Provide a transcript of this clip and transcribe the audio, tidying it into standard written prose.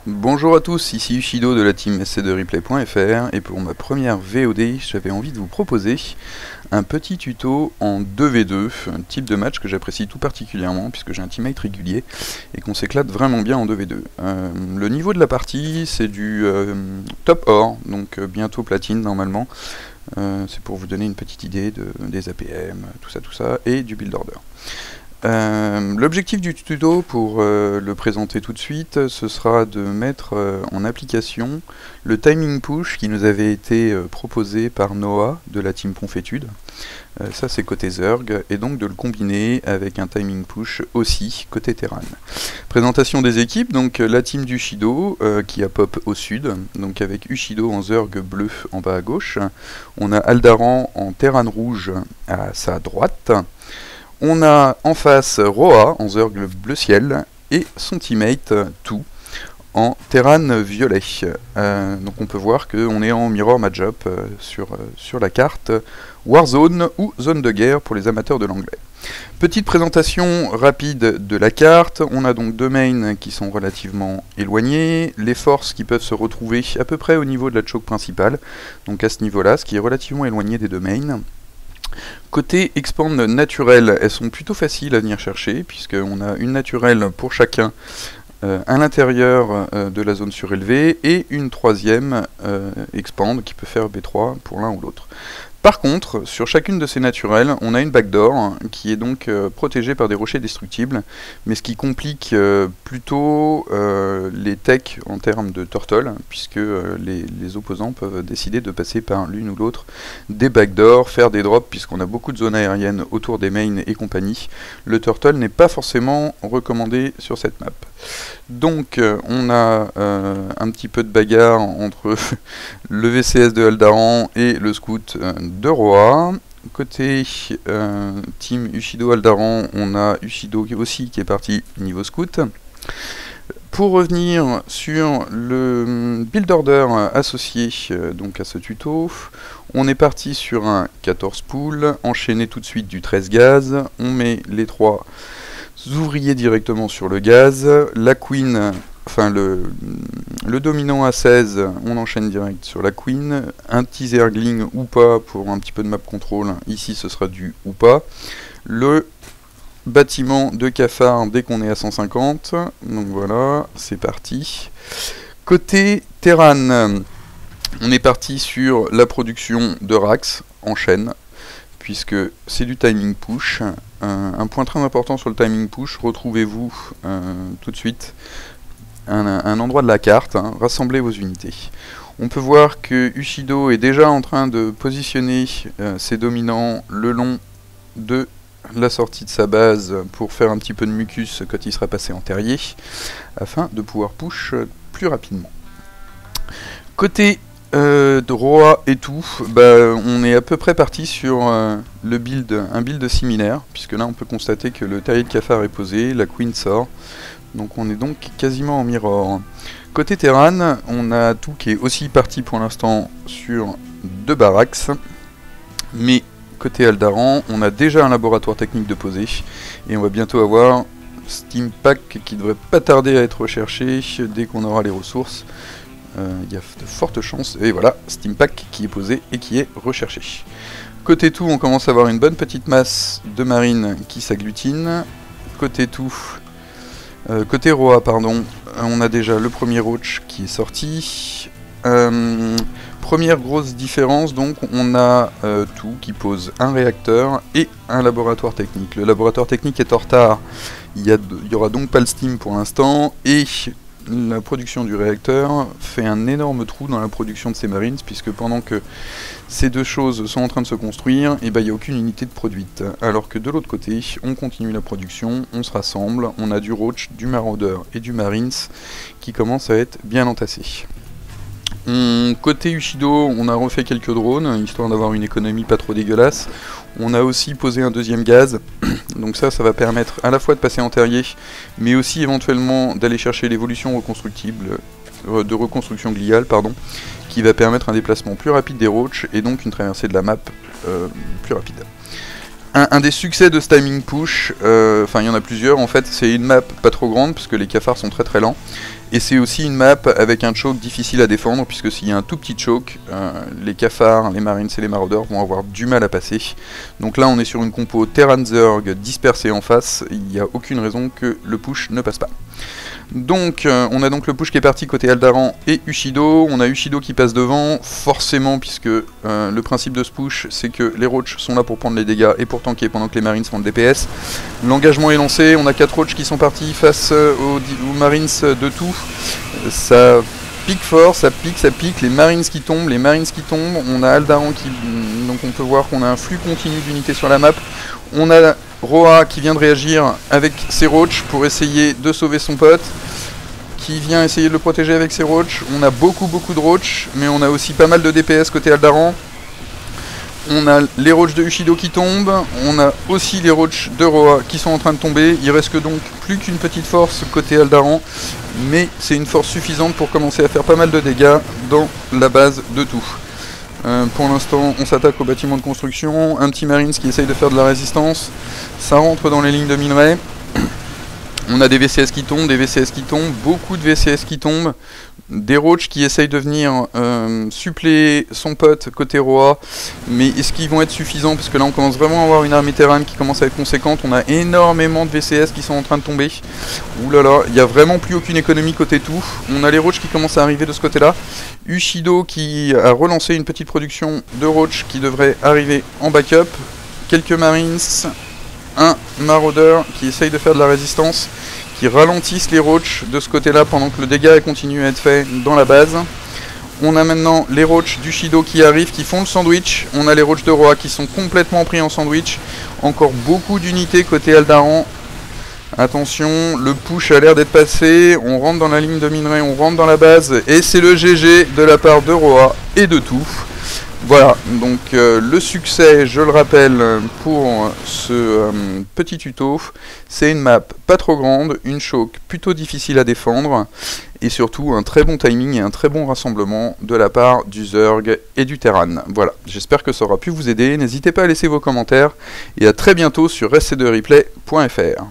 Bonjour à tous, ici Ushido de la team sc2replay.fr et pour ma première VOD, j'avais envie de vous proposer un petit tuto en 2v2, un type de match que j'apprécie tout particulièrement puisque j'ai un teammate régulier et qu'on s'éclate vraiment bien en 2v2. Le niveau de la partie, c'est du top or, donc bientôt platine normalement. C'est pour vous donner une petite idée des APM, tout ça, et du build order. L'objectif du tuto, pour le présenter tout de suite, ce sera de mettre en application le timing push qui nous avait été proposé par Noah de la team Confétude. Ça c'est côté Zerg, et donc de le combiner avec un timing push aussi côté Terran. Présentation des équipes, donc la team d'Ushido qui a pop au sud, donc avec Ushido en Zerg bleu en bas à gauche. On a Aldaran en Terran rouge à sa droite. On a en face Roa en Zerg bleu ciel et son teammate Tout en Terran violet. Donc on peut voir qu'on est en mirror matchup sur la carte Warzone ou zone de guerre pour les amateurs de l'anglais. Petite présentation rapide de la carte. On a donc deux mains qui sont relativement éloignés, les forces qui peuvent se retrouver à peu près au niveau de la choke principale, donc à ce niveau-là, ce qui est relativement éloigné des deux mains. Côté expand naturel, elles sont plutôt faciles à venir chercher, puisqu'on a une naturelle pour chacun à l'intérieur de la zone surélevée, et une troisième expand qui peut faire B3 pour l'un ou l'autre. Par contre, sur chacune de ces naturelles, on a une backdoor qui est donc protégée par des rochers destructibles, mais ce qui complique plutôt les techs en termes de turtle, puisque les opposants peuvent décider de passer par l'une ou l'autre des backdoors, faire des drops, puisqu'on a beaucoup de zones aériennes autour des mains et compagnie. Le turtle n'est pas forcément recommandé sur cette map. Donc on a un petit peu de bagarre entre le VCS de Aldaran et le scout de Roa. Côté team Ushido Aldaran, on a Ushido aussi qui est parti niveau scout. Pour revenir sur le build order associé donc à ce tuto, on est parti sur un 14 pool, enchaîné tout de suite du 13 gaz, on met les trois ouvriers directement sur le gaz, la queen, enfin le dominant à 16, on enchaîne direct sur la queen, un petit zergling ou pas pour un petit peu de map control, ici ce sera du ou pas, le bâtiment de cafard dès qu'on est à 150, donc voilà, c'est parti. Côté Terran, on est parti sur la production de Rax en chaîne, puisque c'est du timing push. Un point très important sur le timing push, retrouvez-vous tout de suite un endroit de la carte, rassemblez vos unités. On peut voir que Ushido est déjà en train de positionner ses dominants le long de la sortie de sa base pour faire un petit peu de mucus quand il sera passé en terrier, afin de pouvoir push plus rapidement. Côté de Roa et tout, on est à peu près parti sur un build similaire, puisque là on peut constater que le terrier de cafard est posé, la queen sort, donc on est donc quasiment en mirror. Côté Terran, on a Tout qui est aussi parti pour l'instant sur deux barracks, mais côté Aldaran, on a déjà un laboratoire technique de poser, et on va bientôt avoir Steam Pack qui devrait pas tarder à être recherché dès qu'on aura les ressources. Il y a de fortes chances, et voilà, Steam Pack qui est posé et qui est recherché. Côté Tout, on commence à avoir une bonne petite masse de marines qui s'agglutinent. Côté Roa, pardon, on a déjà le premier roach qui est sorti. Première grosse différence, donc on a Tout qui pose un réacteur et un laboratoire technique. Le laboratoire technique est en retard, il y aura donc pas le steam pour l'instant, et la production du réacteur fait un énorme trou dans la production de ces marines, puisque pendant que ces deux choses sont en train de se construire, il n'y a aucune unité de produite. Alors que de l'autre côté, on continue la production, on se rassemble, on a du Roach, du Marauder et du Marines qui commencent à être bien entassés. Côté Ushido, on a refait quelques drones, histoire d'avoir une économie pas trop dégueulasse. On a aussi posé un deuxième gaz, donc ça va permettre à la fois de passer en terrier, mais aussi éventuellement d'aller chercher l'évolution reconstructible, de reconstruction gliale, pardon, qui va permettre un déplacement plus rapide des roach, et donc une traversée de la map plus rapide. Un des succès de ce timing push, enfin il y en a plusieurs en fait, c'est une map pas trop grande parce que les cafards sont très très lents. Et c'est aussi une map avec un choke difficile à défendre, puisque s'il y a un tout petit choke, les cafards, les marines et les marauders vont avoir du mal à passer. Donc là on est sur une compo Terran Zerg dispersée en face, il n'y a aucune raison que le push ne passe pas. Donc on a donc le push qui est parti côté Aldaran et Ushido, on a Ushido qui passe devant, forcément puisque le principe de ce push c'est que les roaches sont là pour prendre les dégâts et pour tanker pendant que les marines font le DPS. L'engagement est lancé, on a 4 roaches qui sont partis face aux marines de tout, ça pique fort, ça pique, les marines qui tombent, on a Aldaran qui... donc on peut voir qu'on a un flux continu d'unités sur la map, on a Roa qui vient de réagir avec ses roaches pour essayer de sauver son pote, qui vient essayer de le protéger avec ses roaches. On a beaucoup de roaches, mais on a aussi pas mal de DPS côté Aldaran. On a les roaches de Ushido qui tombent, on a aussi les roaches de Roa qui sont en train de tomber. Il reste donc plus qu'une petite force côté Aldaran, mais c'est une force suffisante pour commencer à faire pas mal de dégâts dans la base de tout. Pour l'instant, on s'attaque au bâtiment de construction, un petit Marines qui essaye de faire de la résistance, ça rentre dans les lignes de minerai. On a des VCS qui tombent, beaucoup de VCS qui tombent, des roaches qui essayent de venir suppléer son pote côté Roa, mais est-ce qu'ils vont être suffisants? Parce que là on commence vraiment à avoir une armée terrane qui commence à être conséquente, on a énormément de VCS qui sont en train de tomber. Ouh là là, il n'y a vraiment plus aucune économie côté tout, on a les roaches qui commencent à arriver de ce côté là, Ushido qui a relancé une petite production de roaches qui devrait arriver en backup, quelques marines, un marauder qui essaye de faire de la résistance, qui ralentissent les roaches de ce côté là pendant que le dégât continue à être fait dans la base. On a maintenant les roaches d'Ushido qui arrivent, qui font le sandwich, on a les roaches de Roa qui sont complètement pris en sandwich, encore beaucoup d'unités côté Aldaran. Attention, le push a l'air d'être passé, on rentre dans la ligne de minerai, on rentre dans la base, et c'est le GG de la part de Roa et de tout. Voilà, donc le succès, je le rappelle, pour ce petit tuto, c'est une map pas trop grande, une choke plutôt difficile à défendre, et surtout un très bon timing et un très bon rassemblement de la part du Zerg et du Terran. Voilà, j'espère que ça aura pu vous aider, n'hésitez pas à laisser vos commentaires, et à très bientôt sur scdereplay.fr.